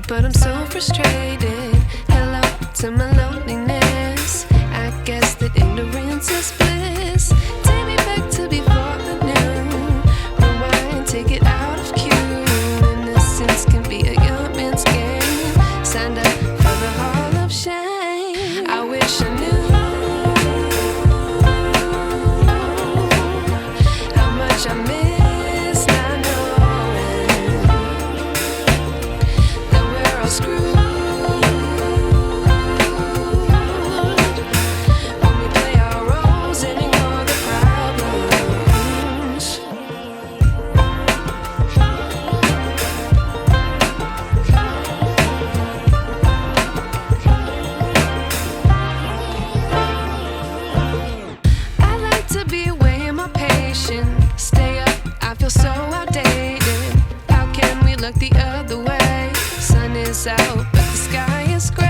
But I'm so frustrated. Hello to my loneliness. I guess that ignorance is bliss. Take me back to before I knew. Rewind, take it out of cue. Innocence can be a young man's game. Signed up for the hall of shame. I wish I knew how much I miss not knowing that we're all screwed. When we play our roles and ignore the problems. I like to be away in my patience. Stay up, I feel so outdated. How can we look the other way? Sun is out, but the sky is gray.